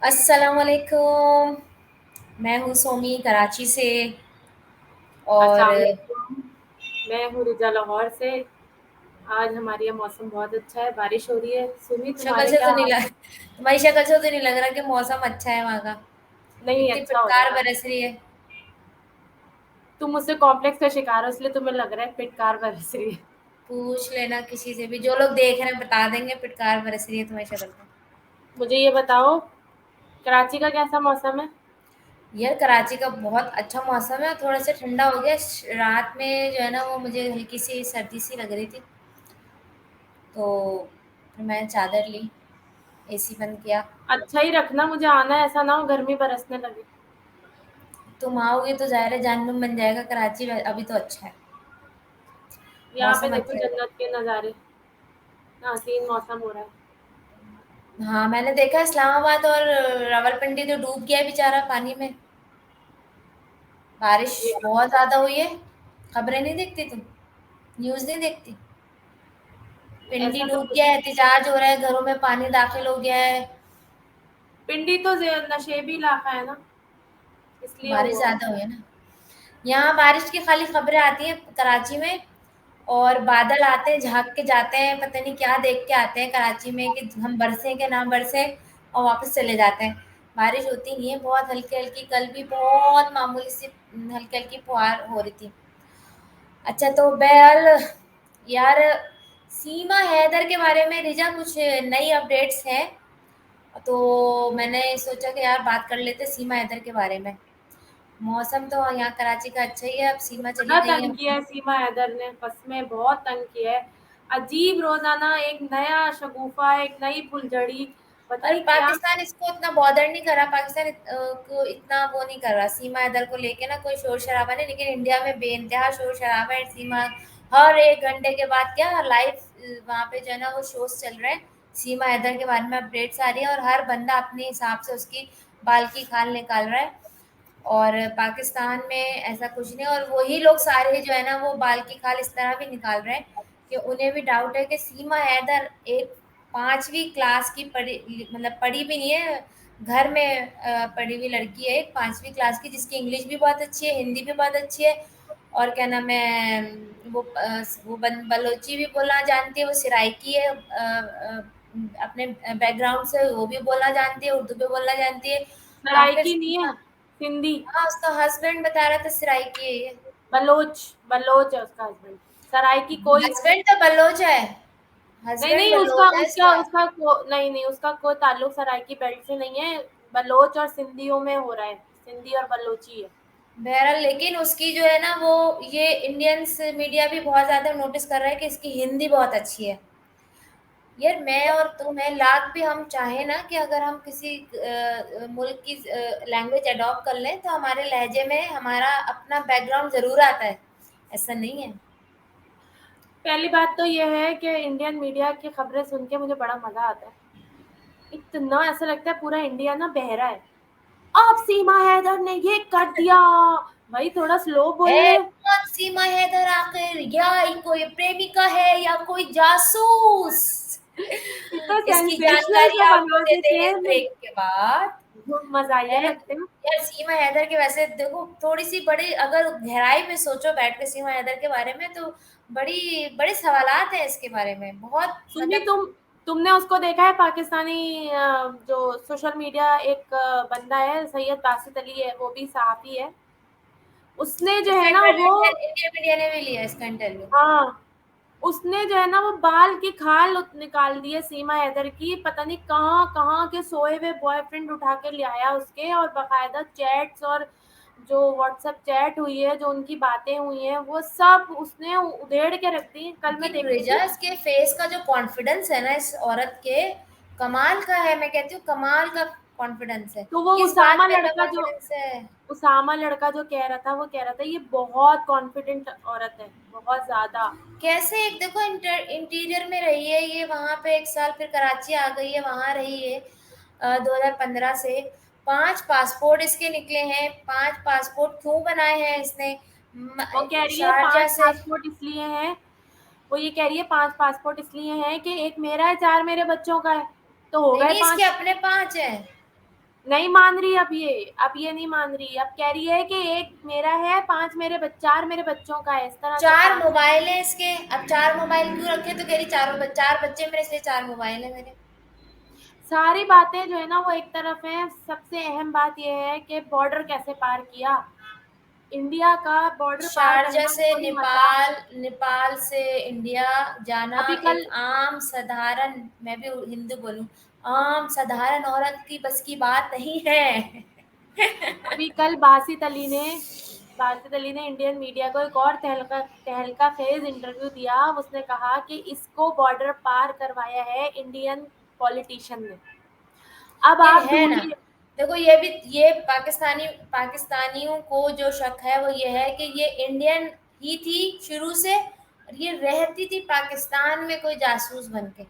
अस्सलाम वालेकुम। मैं हूँ सोमी कराची से। और अस्सलाम वालेकुम। मैं हूँ रिजा लाहौर से। आज हमारे यहाँ मौसम बहुत अच्छा है, बारिश हो रही है। सुमी शक्ल तुम्हारे से तो क्या नहीं हाल लग है? तुम्हारी शक्ल से तो नहीं लग रहा कि मौसम अच्छा है वहाँ का। नहीं, इतनी अच्छा फिटकार होगा। बरस रही है। तुम मुझसे कॉम्प्लेक्स का शिकार हो, इसलिए तुम्हें लग रहा है फिटकार बरस रही है। पूछ लेना किसी से भी, जो लोग देख रहे हैं बता देंगे फिटकार बरस रही है तुम्हारी शक्ल पे। मुझे ये बताओ, कराची का कैसा मौसम है? यार कराची का बहुत अच्छा मौसम है, थोड़ा सा ठंडा हो गया। रात में जो है ना वो मुझे हल्की सी सर्दी सी लग रही थी, तो फिर मैंने चादर ली, एसी बंद किया। अच्छा ही रखना, मुझे आना है, ऐसा ना हो गर्मी बरसने लगे। तुम आओगे तो ज़ाहिर है जानूम बन जाएगा। कराची में अभी तो अच्छा है, यहाँ पे मौसम देखो अच्छा है। जन्नत के नज़ारे, हसीन मौसम हो रहा है। हाँ, मैंने देखा इस्लामाबाद और रावलपिंडी तो डूब गया है बेचारा पानी में। बारिश ये बहुत ज़्यादा हुई है। खबरें नहीं देखती तुम? न्यूज़ नहीं देखती? पिंडी ऐसा तो डूब कुछ गया है, नहीं। एहतिजाज हो रहा है, घरों में पानी दाखिल हो गया है। पिंडी तो नशेबी इलाका है ना, इसलिए बारिश हुआ ज़्यादा होगा। हुई है ना। यहाँ बारिश की खाली खबरें आती हैं कराची में, और बादल आते हैं, झाँक के जाते हैं, पता नहीं क्या देख के आते हैं कराची में कि हम बरसें कि ना बरसें, और वापस चले जाते हैं। बारिश होती नहीं है, बहुत हल्की-हल्की, कल भी बहुत मामूली सी हल्की-हल्की फुहार हो रही थी। अच्छा, तो बहरहाल यार, सीमा हैदर के बारे में रिजा कुछ नई अपडेट्स हैं, तो मैंने सोचा कि यार बात कर लेते सीमा हैदर के बारे में। मौसम तो यहाँ कराची का अच्छा ही है, अब सीमा चली बड़ा गई है। तंग किया है सीमा हैदर ने, बस में बहुत तंग किया है। अजीब रोजाना एक नया शगुफा, एक नई फुलझड़ी, पता और नहीं क्या। पाकिस्तान इसको इतना बॉदर नहीं कर रहा, पाकिस्तान को इतना वो नहीं कर रहा सीमा हैदर को लेके ना, कोई शोर शराबा नहीं। लेकिन इंडिया में बेइंतहा शोर शराबा है। सीमा हर 1 घंटे के बाद क्या लाइव वहाँ पे जो है ना वो शोज चल रहे हैं, सीमा हैदर के बारे में अपडेट्स आ रही है, और हर बंदा अपने हिसाब से उसकी बाल की खाल निकाल रहा है। और पाकिस्तान में ऐसा कुछ नहीं, और वही लोग सारे जो है ना वो बाल की खाल इस तरह भी निकाल रहे हैं कि उन्हें भी डाउट है कि सीमा हैदर एक 5वीं क्लास की पढ़ी, मतलब पढ़ी भी नहीं है, घर में पढ़ी हुई लड़की है, एक 5वीं क्लास की, जिसकी इंग्लिश भी बहुत अच्छी है, हिंदी भी बहुत अच्छी है, और क्या नाम है, वो बलोची भी बोलना जानती है, वो सिराइकी है, अपने बैकग्राउंड से वो भी बोलना जानती है, उर्दू भी बोलना जानती है। और फिर सराइकी नहीं है, सिंधी। हाँ, उसका हस्बैंड बता रहा था सिराइकी है ये। बलोच, बलोच है उसका हस्बैंड। सराइकी कोई। हस्बैंड तो बलोच है, नहीं हस्बैंड नहीं, उसका बलोच है उसका इसका। उसका नहीं नहीं, उसका कोई ताल्लुक सराइकी बेल्ट से नहीं है। बलोच और सिंधियों में हो रहा है, सिंधी और बलोची है। बहरहाल लेकिन उसकी जो है ना वो, ये इंडियंस मीडिया भी बहुत ज्यादा नोटिस कर रहा है कि इसकी हिंदी बहुत अच्छी है। यार मैं और तुम है, लाख भी हम चाहें ना कि अगर हम किसी मुल्क की लैंग्वेज अडॉप्ट कर लें तो हमारे लहजे में हमारा अपना बैकग्राउंड जरूर आता है, ऐसा नहीं है। पहली बात तो ये है कि इंडियन मीडिया की खबरें सुन के मुझे बड़ा मजा आता है। इतना ऐसा लगता है पूरा इंडिया ना बहरा है। अब सीमा हैदर ने ये कर दिया। भाई थोड़ा स्लो बोल है ले। कौन सीमा हैदर आखिर, या ये कोई प्रेमिका है या कोई जासूस? इतना इसकी सेंसेशनल जानकारी सा आपको बनवा देते देते हैं हैं इस ना, ब्रेक के बाद। मजाइया है लगते हैं। यार, सीमा हैदर के वैसे देखो, थोड़ी सी बड़ी अगर गहराई में सोचो बैठ के सीमा हैदर के बारे में, तो बड़ी बड़े सवालात हैं इसके बारे में, बहुत सुनी, मतलब। तुमने उसको देखा है पाकिस्तानी जो सोशल मीडिया एक बंदा है, सैयद बासित अली है, वो भी सहाफी है। उसने जो इसका है ना वो, इंटरव्यू इंडिया मीडिया ने भी लिया, इसका इंटरव्यू। हाँ, उसने जो है ना वो बाल की खाल निकाल दी है सीमा हैदर की। पता नहीं कहाँ कहाँ के सोए हुए बॉयफ्रेंड उठा के ले आया उसके, और बकायदा चैट्स और जो व्हाट्सएप चैट हुई है, जो उनकी बातें हुई हैं, वो सब उसने उधेड़ के रख दी। कल मैं लेकिन देख रही रिजा, थी। इसके फेस का जो कॉन्फिडेंस है ना इस औरत के, कमाल का है, मैं कहती हूँ कमाल का कॉन्फिडेंस है। तो वो किस बात पे इतना कॉन्फिडेंस है? उसामा लड़का जो कह रहा था, वो कह रहा था ये बहुत कॉन्फिडेंट औरत है, बहुत ज्यादा। कैसे, एक देखो इंटीरियर में रही है ये, वहां पे 1 साल, फिर कराची आ गई है, वहां रही है 2015 से। 5 पासपोर्ट इसके निकले हैं, 5 पासपोर्ट क्यों बनाए हैं इसने? वो कह रही है शारजा पांच से। पासपोर्ट इसलिए हैं, वो ये कह रही है 5 पासपोर्ट इसलिए हैं कि एक मेरा है, 4 मेरे बच्चों का है, तो हो नहीं गए नहीं, इसके 5। अपने 5 हैं। नहीं मान रही अब ये नहीं मान रही, अब कह रही है कि एक मेरा है, 5 4 मेरे बच्चों का है, इस तरह से 4 5। मोबाइल है इसके, अब 4 मोबाइल क्यों रखे, तो कह रही 4 बच्चे मेरे, इसलिए 4 मोबाइल है मेरे। सारी बातें जो है ना वो एक तरफ है, सबसे अहम बात ये है कि बॉर्डर कैसे पार किया। इंडिया का बॉर्डर पार शारजा करना से कोई मजाक नेपाल, नहीं। नेपाल से इंडिया जाना अभी कल एक आम साधारण, मैं भी हिंदू बोलूं, आम साधारण औरत की बस की बात नहीं है। अभी कल बासित अली ने इंडियन मीडिया को एक और तहलका खेज इंटरव्यू दिया। उसने कहा कि इसको बॉर्डर पार करवाया है इंडियन पॉलिटिशियन ने। अब ये आप है ना, ढूंढिए। देखो ये भी, ये पाकिस्तानियों को जो शक है वो ये है कि ये इंडियन ही थी शुरू से, और ये रहती थी पाकिस्तान में कोई जासूस बन के,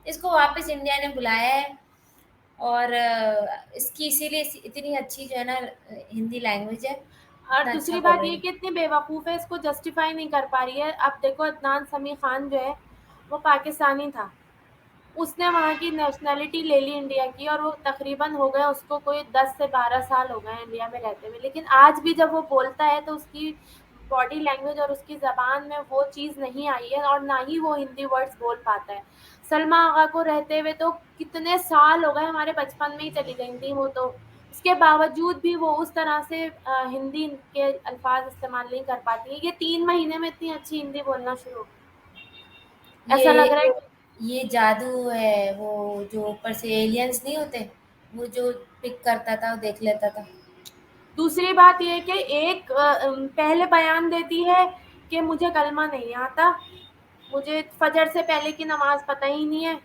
इसको वापस इंडिया ने बुलाया है। और इसकी इसीलिए इतनी अच्छी जो है ना हिंदी लैंग्वेज है, और इतना अच्छा दूसरी बोल बात रही ये है। कि इतनी बेवकूफ़ है, इसको जस्टिफाई नहीं कर पा रही है। अब देखो अदनान समी खान जो है वो पाकिस्तानी था, उसने वहाँ की नेशनैलिटी ले ली इंडिया की, और वो तकरीबन हो गया उसको कोई 10 से 12 साल हो गए इंडिया में रहते हुए। लेकिन आज भी जब वो बोलता है तो उसकी बॉडी लैंग्वेज और उसकी ज़बान में वो चीज़ नहीं आई है, और ना ही वो हिंदी वर्ड्स बोल पाता है। सलमा आगा को रहते हुए तो कितने साल हो गए, हमारे बचपन में ही चली गई थी वो तो, उसके बावजूद भी वो उस तरह से हिंदी के अल्फाज इस्तेमाल नहीं कर पाती है। ये 3 महीने में इतनी अच्छी हिंदी बोलना शुरू हो गई। ऐसा लग ये रहा है कि ये जादू है, वो जो ऊपर से एलियंस नहीं होते, वो जो पिक करता था वो देख लेता था। दूसरी बात ये है कि एक पहले बयान देती है कि मुझे कलमा नहीं आता, मुझे फजर से पहले की नमाज पता ही नहीं है।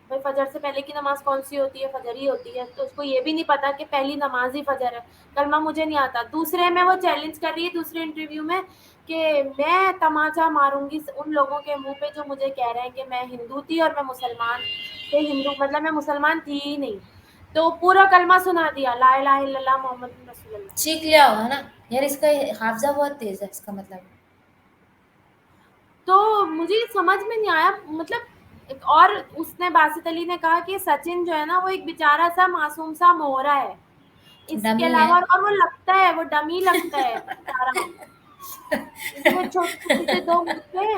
भाई फजर से पहले की नमाज कौन सी होती है? फजर ही होती है, तो उसको ये भी नहीं पता कि पहली नमाज ही फजर है। कलमा मुझे नहीं आता। दूसरे में वो चैलेंज कर रही है दूसरे इंटरव्यू में कि मैं तमाचा मारूंगी उन लोगों के मुंह पे जो मुझे कह रहे हैं कि मैं हिंदू थी और मैं मुसलमान से हिंदू, मतलब मैं मुसलमान थी ही नहीं। तो पूरा कलमा सुना दिया, ला इलाहा इल्लल्लाह मोहम्मद रसूलुल्लाह। सीख लिया होगा ना यार, इसका हाफजा बहुत तेज है, इसका मतलब। तो मुझे समझ में नहीं आया, मतलब। और उसने बासित अली ने कहा कि सचिन जो है ना वो एक बेचारा सा मासूम सा मोहरा है, इसके डमी है। अलावा, और वो लगता है, वो डमी लगता है बेचारा, क्योंकि वो छोटे छोटे से 2 मुक्के हैं,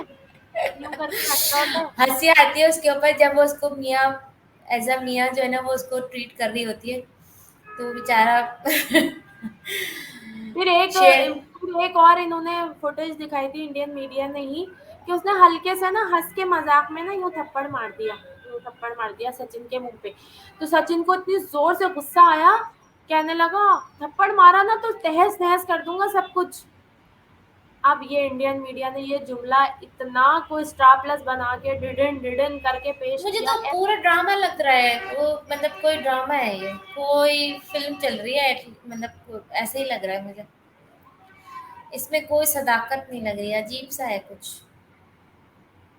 यूं करके लगता होता है। हंसी आती है उसके ऊपर जब वो उसको मियाँ, एज अ मियाँ जो है ना वो उसको ट्रीट कर रही होती है, तो बेचारा शेर। फिर एक और इन्होंने फुटेज दिखाई थी इंडियन मीडिया ने ही, कि उसने हल्के से ना हंस के मजाक में ना यूं थप्पड़ मार दिया सचिन के मुंह पे। तो सचिन को इतनी जोर से गुस्सा आया, कहने लगा थप्पड़ मारा ना तो तहस नहस कर दूंगा सब कुछ। अब ये इंडियन मीडिया ने ये जुमला इतना कोई स्टार प्लस बना के डिडन डिडन करके पेश मुझे किया। तो पूरा ड्रामा लग रहा है वो, मतलब कोई ड्रामा है ये, कोई फिल्म चल रही है, ऐसे ही लग रहा है मुझे। इसमें कोई सदाकत नहीं लग रही, अजीब सा है कुछ।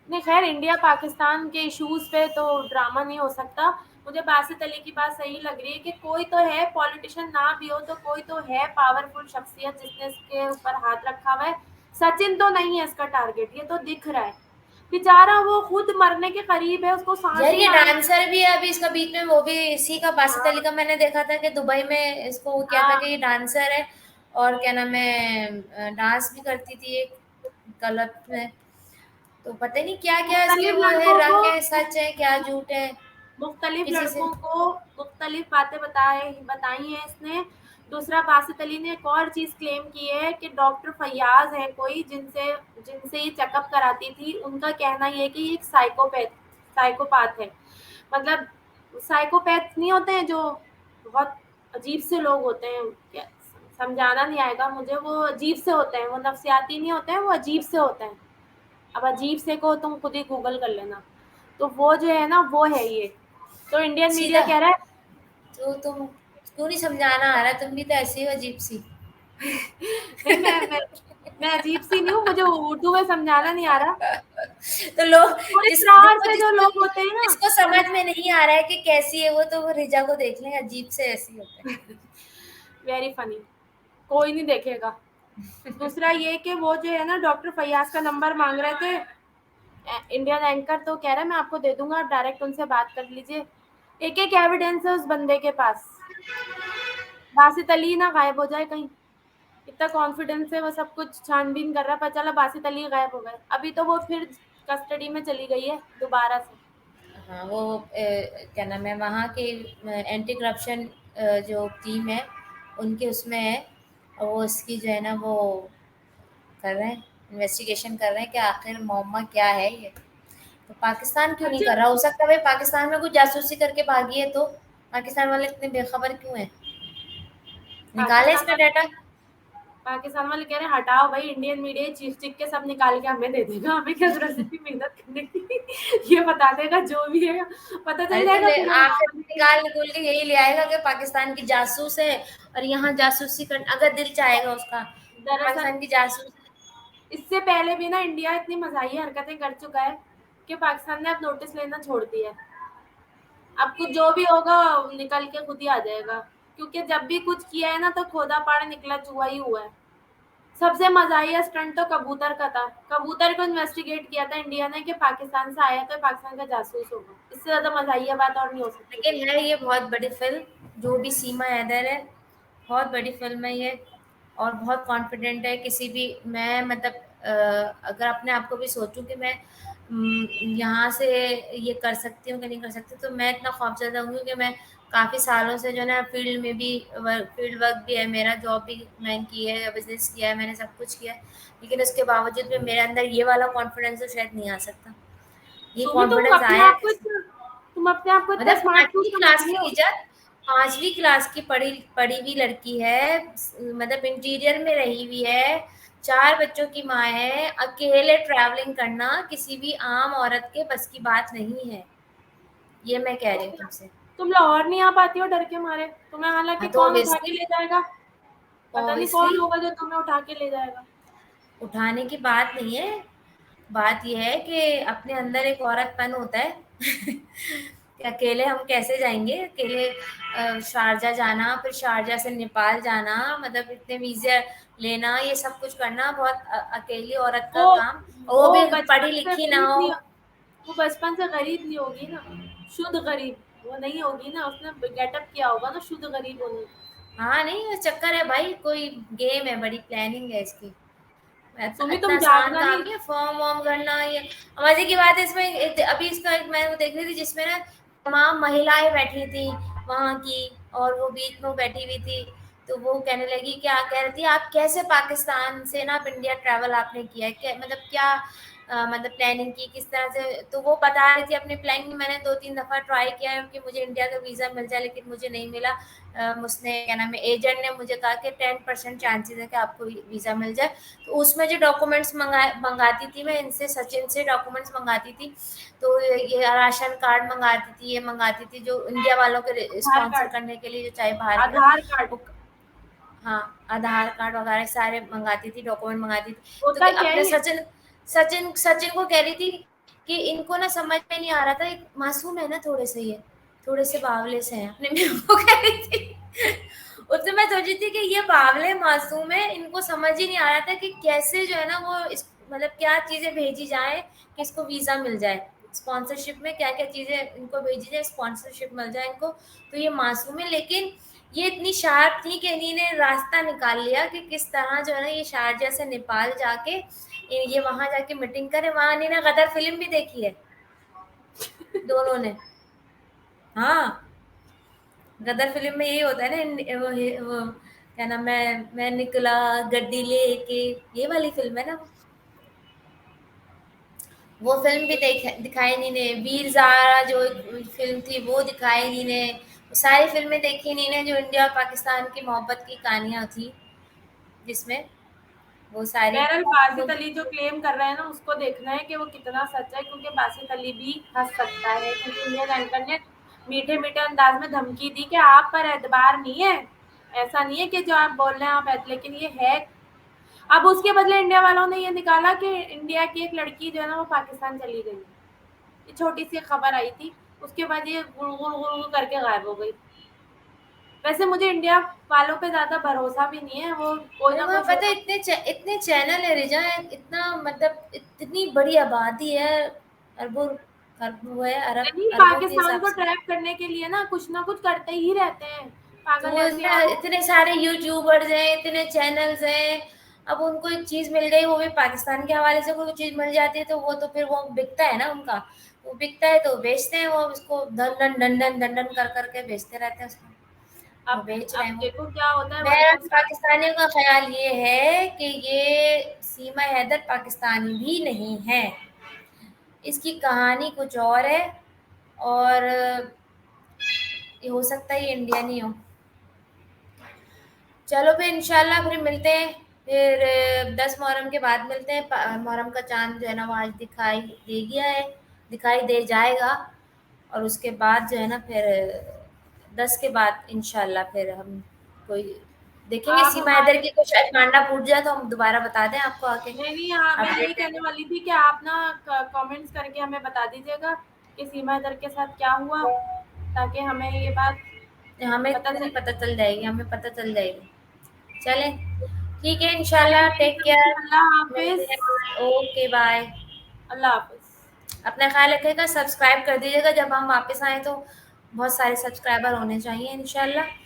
नहीं, खैर इंडिया पाकिस्तान के इश्यूज पे तो ड्रामा नहीं हो सकता। मुझे बासित अली की बात सही लग रही है कि कोई तो है, पॉलिटिशियन ना भी हो तो कोई तो है पावरफुल शख्सियत जिसने इसके ऊपर हाथ रखा हुआ है। सचिन तो नहीं है इसका टारगेट, ये तो दिख रहा है। बेचारा वो खुद मरने के करीब है, उसको सांस यार नहीं ये आने। डांसर भी है अभी इसका बीच में, वो भी इसी का, बासित हाँ, अली का, मैंने देखा था कि दुबई में इसको वो किया था कि हाँ। ये डांसर है, और क्या नाम है, डांस भी करती थी एक क्लब में। तो पता नहीं क्या क्या इसके मुख्तलिफ वो है, लड़कों रंग को है, सच है क्या झूठ है, मुख्तलिफ किसी से। लड़कों को मुख्तलिफ बातें बताई हैं इसने। दूसरा, बासित अली ने एक और चीज क्लेम की है कि डॉक्टर फैयाज है कोई, जिनसे जिनसे ये चेकअप कराती थी, उनका कहना ये है कि ये एक साइकोपाथ है। मतलब साइकोपैथ नहीं होते हैं जो बहुत अजीब से लोग होते हैं, क्या समझाना नहीं आएगा मुझे, वो अजीब से होते हैं, वो नफ्सियाती नहीं होते हैं, वो अजीब से होते हैं। अब अजीब से को तुम खुद ही गूगल कर लेना। तो वो जो है ना वो है ये। तो इंडियन मीडिया सीधा, कह रहा है। तो तुम क्यों नहीं समझाना आ रहा, तुम भी तो ऐसी हो अजीब सी। नहीं, मैं अजीब सी नहीं हूँ, मुझे उर्दू में समझाना नहीं आ रहा। तो लोग, थोड़े प्यार से जो जिसको लोग होते हैं ना, जिसको समझ में नहीं आ रहा है कि कैसी है वो, तो वो रिजा को देख लें, अजीब से ऐसी होता है। वेरी फनी, कोई नहीं देखेगा। दूसरा ये कि वो जो है ना डॉक्टर फैयाज का नंबर मांग रहे थे इंडियन एंकर, तो कह रहा है मैं आपको दे दूंगा, डायरेक्ट उनसे बात कर लीजिए। एक एक एविडेंस है उस बंदे के पास। बासित अली ना गायब हो जाए कहीं, इतना कॉन्फिडेंस है, वो सब कुछ छानबीन कर रहा है, पता चला बासित अली गायब हो गए, अभी तो वो फिर कस्टडी में चली गई है दोबारा से। हाँ, वो क्या नाम है, वहाँ की एंटी करप्शन जो टीम है, उनके उसमें है, और वो उसकी जो है ना वो कर रहे हैं, इन्वेस्टिगेशन कर रहे हैं कि आखिर मौमा क्या है ये। तो पाकिस्तान क्यों नहीं अच्छा, कर रहा? हो सकता है भाई पाकिस्तान में कुछ जासूसी करके भागी है, तो पाकिस्तान वाले इतने बेखबर क्यों हैं? निकाले पाकिस्तान इसका वाले डाटा। पाकिस्तान वाले कह रहे हैं हटाओ भाई, इंडियन मीडिया चीख चीख के सब निकाल के हमें दे देगा, हमें क्या जरूरत है इतनी मेहनत करने की ये बता देगा जो भी है, पता चल अरे तो जाएगा ले पूरे गाँव आखिर वाले की। निकाल निकूल के यही ले आएगा कि पाकिस्तान की जासूस है, और यहाँ जासूसी कर, अगर दिल चाहेगा उसका तो दरअसल पाकिस्तान की जासूस है। इससे पहले भी ना इंडिया इतनी मजाही हरकतें कर चुका है कि पाकिस्तान ने अब नोटिस लेना छोड़ दिया है। अब कुछ जो भी होगा निकल के खुद ही आ जाएगा, क्योंकि जब भी कुछ किया है ना तो खोदा पाड़ निकला चूहा ही हुआ है। सबसे मजाहिया स्टंट तो कबूतर का था, कबूतर को इन्वेस्टिगेट किया था इंडिया ने कि पाकिस्तान से आया तो पाकिस्तान का जासूस होगा, इससे ज्यादा मजाहिया बात और नहीं हो सकती कोई। लेकिन है ये बहुत बड़ी फिल्म, जो भी सीमा हैदर है, बहुत बड़ी फिल्म है ये, और बहुत कॉन्फिडेंट है किसी भी, मैं मतलब अगर अपने आप को भी सोचूं कि मैं यहाँ से ये कर सकती हूँ कि नहीं कर सकती, तो मैं इतना खौफजदा हूँ कि मैं काफ़ी सालों से जो है ना फील्ड में भी, फील्ड वर्क भी है मेरा, जॉब भी मैंने की है, बिजनेस किया है मैंने, सब कुछ किया है, लेकिन उसके बावजूद भी मेरे अंदर ये वाला कॉन्फिडेंस तो शायद नहीं आ सकता। ये सुमी कॉन्फिडेंस आया कैसे? तुम अपने आप को इतना मतलब स्मार्ट क्यों 5वीं क्लास समझ रही की हो? इज़्ज़त, 5वीं क्लास की पढ़ी पढ़ी हुई लड़की है, मतलब इंटीरियर में रही हुई है, 4 बच्चों की माँ है, अकेले ट्रैवलिंग करना किसी भी आम औरत के बस की बात नहीं है। ये मैं कह रही हूँ तुमसे। तुम लाहौर नहीं आ पाती हो डर के मारे, तुम्हें हालांकि हाँ, तो कौन उठा के ऑब्वियसली, ले जाएगा, पता नहीं ऑब्वियसली कौन होगा जो तुम्हें उठा के ले जाएगा। उठाने की बात नहीं है, बात ये है कि अपने अंदर एक औरतपन होता है कि अकेले हम कैसे जाएँगे? अकेले शारजा जाना, फिर शारजा से नेपाल जाना, मतलब इतने वीज़ा लेना, ये सब कुछ करना बहुत अकेली औरत का वो काम, और वो वो भी बचपन से पढ़ी-लिखी ना गरीब हो। नहीं, वो बचपन से गरीब नहीं होगी ना, शुद्ध गरीब वो नहीं होगी ना, उसने गेटअप किया होगा ना शुद्ध गरीब होने का। हाँ, नहीं, ये चक्कर है भाई, कोई गेम है, बड़ी प्लानिंग है इसकी। इतना सुमी इतना तुम आसान जागना काम नहीं। नहीं है फॉर्म वॉर्म भरना ये। मजे की बात है इसमें, अभी इसका एक मैं वो देख रही थी जिसमें ना तमाम महिलाएं बैठी थी वहां की, और वो बीच में बैठी हुई थी, तो वो कहने लगी, क्या कह रही थी, आप कैसे पाकिस्तान से ना आप इंडिया ट्रैवल आपने किया है, क्या मतलब क्या मतलब प्लानिंग की किस तरह से, तो वो बता रही थी अपनी प्लानिंग, मैंने 2-3 दफ़ा ट्राई किया है कि मुझे इंडिया का वीज़ा मिल जाए, लेकिन मुझे नहीं मिला। उसने क्या नाम है, एजेंट ने मुझे कहा कि 10% चांसेस है कि आपको वीज़ा मिल जाए। तो उसमें जो डॉक्यूमेंट्स मंगाती थी मैं इनसे, सचिन से डॉक्यूमेंट्स मंगाती थी, तो ये राशन कार्ड मंगाती थी, ये मंगाती थी जो इंडिया वालों के आधार स्पॉन्सर कार्ड, करने के लिए, जो चाहे बाहर के ना, आधार कार्ड वो, हाँ, आधार कार्ड वगैरह सारे मंगाती थी, डॉक्यूमेंट मंगाती थी। तो होता क्या अपने है। सचिन सचिन सचिन को कह रही थी कि इनको ना समझ में नहीं आ रहा था, एक मासूम है ना थोड़े से, ये थोड़े से बावले से हैं, अपने मेरे को कह रही थी। उससे मैं सोची थी कि ये बावले मासूम है, इनको समझ ही नहीं आ रहा था कि कैसे जो है ना वो इस, मतलब क्या चीजें भेजी जाए कि इसको वीजा मिल जाए, स्पॉन्सरशिप में क्या क्या चीजें इनको भेजी जाए, स्पॉन्सरशिप मिल जाए इनको। तो ये मासूम है, लेकिन ये इतनी शार्प थी कि इन्हीं ने रास्ता निकाल लिया कि किस तरह जो है ना ये शारजा से नेपाल जाके ये वहां जाके मीटिंग करे, वहां इन्हीं ने गदर फिल्म भी देखी है दोनों ने। हाँ, गदर फिल्म में यही होता है ना, वो क्या नाम है, मैं निकला गड्डी लेके, ये वाली फिल्म है ना वो फिल्म भी दिखाई नहीं ने, वीर ज़ारा जो फिल्म थी वो दिखाई नहीं ने, सारी फिल्में देखी नहीं ने जो इंडिया और पाकिस्तान की मोहब्बत की कहानियां थी, जिसमें वो सारी बहरहाल बासित मुझ अली जो क्लेम कर रहा है ना उसको देखना है कि वो कितना सच है, क्योंकि बासित अली भी हंस सकता है, क्योंकि इंडियन एंकर ने मीठे मीठे अंदाज में धमकी दी कि आप पर एतबार नहीं है, ऐसा नहीं है कि जो आप बोल रहे हैं आप लेकिन ये है। अब उसके बदले इंडिया वालों ने ये निकाला कि इंडिया की एक लड़की जो है ना वो पाकिस्तान चली गई है, ये छोटी सी खबर आई थी, उसके बाद ये गुड़ गुड़ गुड़ गुड़ करके गायब हो गई। वैसे मुझे इंडिया वालों पे ज्यादा भरोसा भी नहीं है, वो कोई अरे ना वहाँ कोई पता है शोर। इतने चैनल है रिजा, इतना मतलब इतनी बड़ी आबादी है, अरबों वो है अरब नहीं, अरबों के पाकिस्तान हिसाब को से। ट्रैप करने के लिए ना कुछ ना कुछ करते ही रहते हैं, तो पागल वो ऐसे ना और इतने सारे यूट्यूबर्स हैं, इतने चैनल्स हैं, अब उनको एक चीज़ मिल गई, वो भी पाकिस्तान के हवाले से कोई चीज़ मिल जाती है, तो वो तो फिर वो बिकता है ना उनका, वो बिकता है तो बेचते हैं, वो उसको धन कर करके बेचते रहते हैं उसको, वो बेच रहे अब हैं वो। देखो क्या होता है वर्ल्ड मेरा कप स्टार्ट। पाकिस्तानियों का ख्याल ये है कि ये सीमा हैदर पाकिस्तानी भी नहीं है, इसकी कहानी कुछ और है, और ये हो सकता है ये इंडियन ही हो। चलो फिर इंशाल्लाह फिर मिलते हैं, फिर 10 मुहर्रम के बाद मिलते हैं। मुहर्रम का चांद जो है ना वो आज दिखाई दे गया है, दिखाई दे जाएगा, और उसके बाद जो है ना फिर 10 के बाद इंशाल्लाह फिर हम कोई देखेंगे, आप सीमा हैदर हमारे, की कुछ कांडा फूट जाए तो हम दोबारा बता दें आपको आके, नहीं नहीं, हाँ मैं यही अपडेट दें। कहने वाली थी कि आप ना कमेंट्स करके हमें बता दीजिएगा कि सीमा हैदर के साथ क्या हुआ, ताकि हमें ये बात हमें पता इतनी चले। पता चल जाएगी, हमें पता चल जाएगी। चलें, ठीक है, चले इंशाल्लाह, टेक ठीक है, केयर, अल्लाह मिलते हाफिज। हैं, ओके बाय। अल्लाह हाफिज। अपना ख्याल रखिएगा, सब्सक्राइब कर दीजिएगा, जब हम वापस आएँ तो बहुत सारे सब्सक्राइबर होने चाहिए इंशाल्लाह।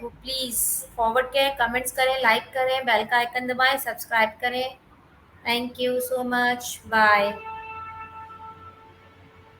तो प्लीज़ फॉरवर्ड करें, कमेंट्स करें, लाइक करें, बेल का आइकन दबाएँ, सब्सक्राइब करें। Thank you so much, bye.